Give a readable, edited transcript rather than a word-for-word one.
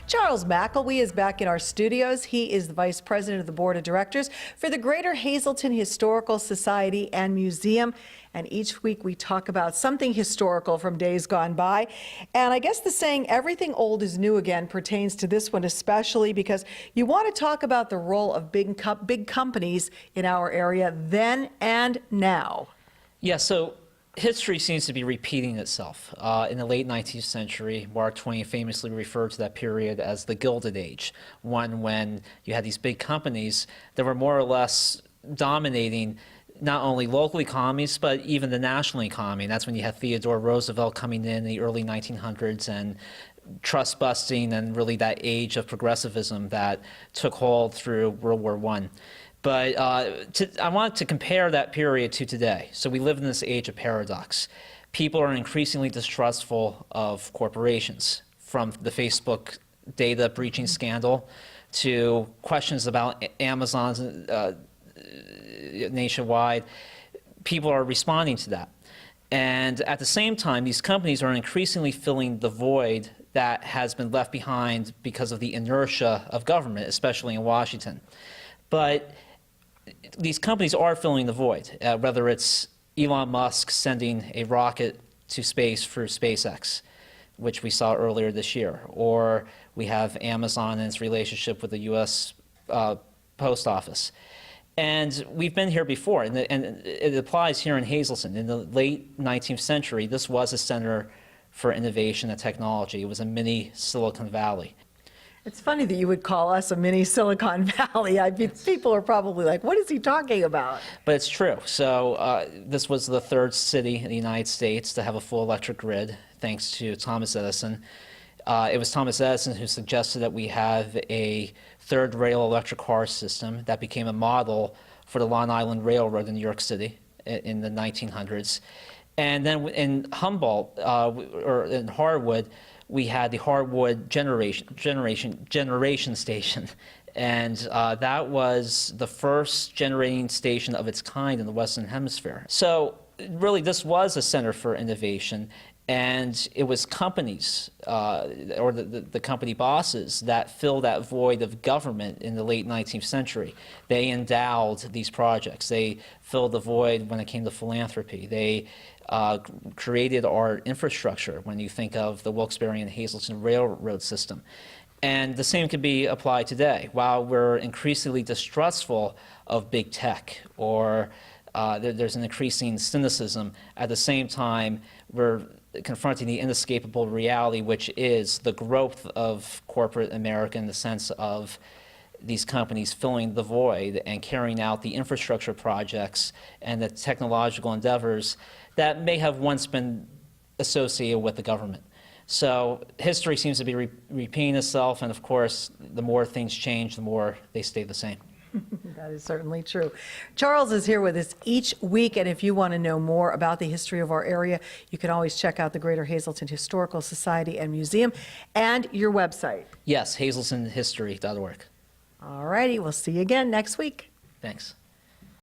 Charles McElwee is back in our studios. He is the Vice President of the Board of Directors for the Greater Hazleton Historical Society and Museum. And each week we talk about something historical from days gone by. And I guess the saying, everything old is new again, pertains to this one especially because you want to talk about the role of big companies in our area then and now. Yeah, so history seems to be repeating itself. In the late 19th century, Mark Twain famously referred to that period as the Gilded Age, one when you had these big companies that were more or less dominating not only local economies, but even the national economy. And that's when you had Theodore Roosevelt coming in the early 1900s and trust busting and really that age of progressivism that took hold through World War I. But I want to compare that period to today. So we live in this age of paradox. People are increasingly distrustful of corporations, from the Facebook data breaching scandal to questions about Amazon's nationwide. People are responding to that. And at the same time, these companies are increasingly filling the void that has been left behind because of the inertia of government, especially in Washington. But these companies are filling the void, whether it's Elon Musk sending a rocket to space through SpaceX, which we saw earlier this year, or we have Amazon and its relationship with the U.S. Post Office. And we've been here before, and it applies here in Hazleton. In the late 19th century, this was a center for innovation and technology. It was a mini Silicon Valley. It's funny that you would call us a mini Silicon Valley. People are probably like, what is he talking about? But it's true. So this was the third city in the United States to have a full electric grid, thanks to Thomas Edison. It was Thomas Edison who suggested that we have a third rail electric car system that became a model for the Long Island Railroad in New York City in the 1900s. And then in Humboldt, or in Harwood, we had the Harwood generation station. And that was the first generating station of its kind in the Western Hemisphere. So really, this was a center for innovation. And it was companies, or the company bosses, that filled that void of government in the late 19th century. They endowed these projects. They filled the void when it came to philanthropy. They created our infrastructure when you think of the Wilkes-Barre and Hazleton Railroad system. And the same could be applied today. While we're increasingly distrustful of big tech, or there's an increasing cynicism, at the same time we're confronting the inescapable reality, which is the growth of corporate America in the sense of these companies filling the void and carrying out the infrastructure projects and the technological endeavors that may have once been associated with the government. So history seems to be repeating itself, and of course, the more things change, the more they stay the same. That is certainly true. Charles is here with us each week, and if you want to know more about the history of our area, you can always check out the Greater Hazleton Historical Society and Museum and your website. Yes, hazletonhistory.org. All righty, we'll see you again next week. Thanks.